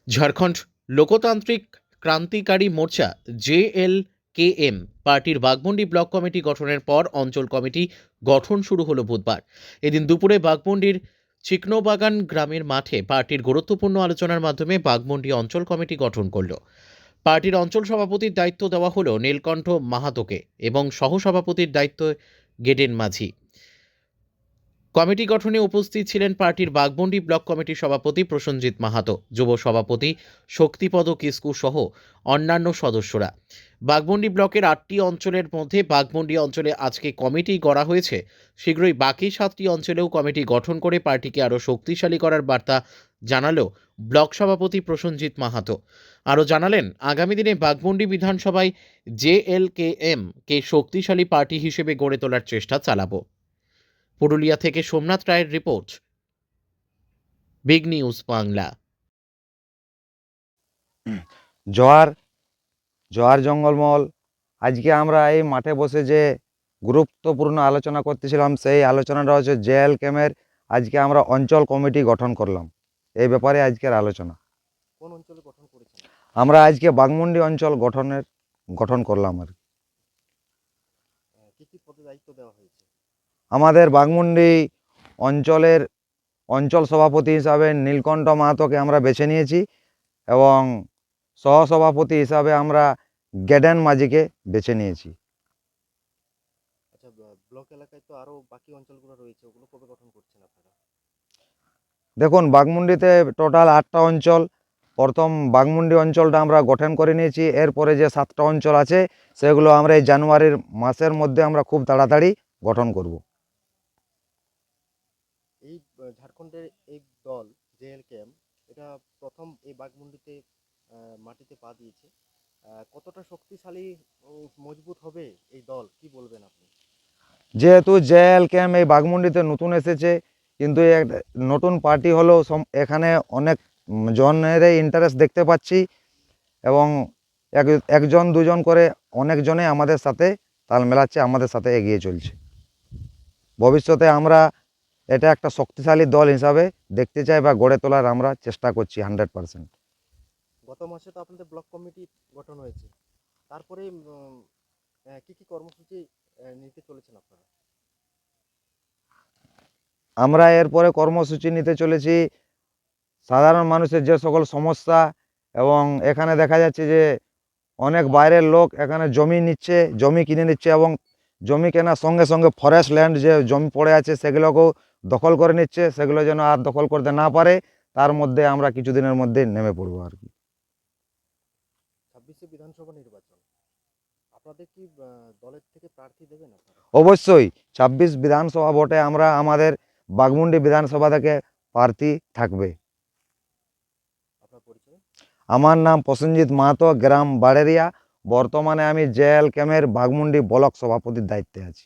ঝাড়খণ্ড লোকতান্ত্রিক ক্রান্তিকারী মোর্চা জেএলকেএম পার্টির Baghmundi block committee গঠনের পর অঞ্চল কমিটি গঠন শুরু হলো বুধবার। এদিন দুপুরে বাঘমুন্ডির চিকনোবাগান গ্রামের মাঠে পার্টির গুরুত্বপূর্ণ আলোচনার মাধ্যমে বাঘমুন্ডি অঞ্চল কমিটি গঠন করল। পার্টির অঞ্চল সভাপতির দায়িত্ব দেওয়া হলো নীলকণ্ঠ মাহাতোকে এবং সহসভাপতির দায়িত্ব গেডেন মাঝি। কমিটি গঠনে উপস্থিত ছিলেন পার্টির বাঘমুন্ডি ব্লক কমিটির সভাপতি প্রসেনজিৎ মাহাতো, যুব সভাপতি শক্তিপদ কিস্কু সহ অন্যান্য সদস্যরা। বাঘমুন্ডি ব্লকের 8টি অঞ্চলের মধ্যে বাঘমুন্ডি অঞ্চলে আজকে কমিটি গড়া হয়েছে। শীঘ্রই বাকি 7টি অঞ্চলেও কমিটি গঠন করে পার্টিকে আরও শক্তিশালী করার বার্তা জানালো ব্লক সভাপতি প্রসেনজিৎ মাহাতো। আরও জানালেন, আগামী দিনে বাঘমুন্ডি বিধানসভায় জেএলকেএম কে শক্তিশালী পার্টি হিসেবে গড়ে তোলার চেষ্টা চালাবো। পুরুলিয়া থেকে সোমনাথ রায়ের report, big news Bangla. Johar Johar Jangalmahal. আজকে আমরা এই মাঠে বসে যে গুরুত্বপূর্ণ আলোচনা করতেছিলাম, সেই আলোচনাটা হচ্ছে জেএল ক্যামের আজকে আমরা অঞ্চল কমিটি গঠন করলাম। এই ব্যাপারে আজকের আলোচনা। কোন অঞ্চলে গঠন করেছেন? আমরা আজকে বাঘমুন্ডি অঞ্চল গঠন করলাম আর কি কি পদে দায়িত্ব দেওয়া হয়েছে? আমাদের বাঘমুন্ডি অঞ্চলের অঞ্চল সভাপতি হিসাবে নীলকণ্ঠ মাহাতোকে আমরা বেছে নিয়েছি এবং সহসভাপতি হিসাবে আমরা গেডেন মাঝিকে বেছে নিয়েছি। আচ্ছা, ব্লক এলাকায় তো আরো বাকি অঞ্চলগুলো রয়েছে, ওগুলো কবে গঠন করছেন আপনারা? দেখুন, বাঘমুন্ডিতে টোটাল 8টা অঞ্চল। প্রথম বাঘমুন্ডি অঞ্চলটা আমরা গঠন করে নিয়েছি। এরপরে যে 7টা অঞ্চল আছে সেগুলো আমরা এই জানুয়ারির মাসের মধ্যে আমরা খুব তাড়াতাড়ি গঠন করব। এই ঝাড়খণ্ডের এই দল জেএলকেএম, এটা প্রথম এই বাঘমুন্ডিতে মাটিতে পা দিয়েছে। কতটা শক্তিশালী ও মজবুত হবে এই দল, কি বলবেন আপনি? যেহেতু জেএল ক্যাম্প এই বাঘমুন্ডিতে নতুন এসেছে, কিন্তু নতুন পার্টি হলেও এখানে অনেক জনেরই ইন্টারেস্ট দেখতে পাচ্ছি এবং একজন দুজন করে অনেকজনে আমাদের সাথে তাল মেলাচ্ছে, আমাদের সাথে এগিয়ে চলছে। ভবিষ্যতে আমরা এটা একটা শক্তিশালী দল হিসাবে দেখতে চাই বা গড়ে তোলার আমরা চেষ্টা করছি 100%। গত মাসে তো আপনাদের ব্লক কমিটি গঠন হয়েছে, তারপরে কি কি কর্মসূচি নিতে চলেছেন আপনারা? আমরা এরপরে কর্মসূচি নিতে চলেছি সাধারণ মানুষের যে সকল সমস্যা, এবং এখানে দেখা যাচ্ছে যে অনেক বাইরের লোক এখানে জমি কিনে নিচ্ছে এবং জমি কেনার সঙ্গে সঙ্গে ফরেস্ট ল্যান্ড যে জমি পড়ে আছে সেগুলোকেও দখল করে নিচ্ছে। সেগুলো যেন আর দখল করতে না পারে, তার মধ্যে আমরা কিছুদিনের মধ্যে নেমে পড়বো আর কি। 26শে বিধানসভা নির্বাচন, আপনাদের কি দলের থেকে প্রার্থী দেবেন আপনারা? অবশ্যই 26 বিধানসভা ভোটে আমরা আমাদের বাঘমুন্ডি বিধানসভা থেকে প্রার্থী থাকবে। আপনার পরিচয়? আমার নাম প্রসেনজিৎ মাহাতো, গ্রাম বাড়েরিয়া। বর্তমানে আমি জেএল ক্যামের বাঘমুন্ডি ব্লক সভাপতির দায়িত্বে আছি।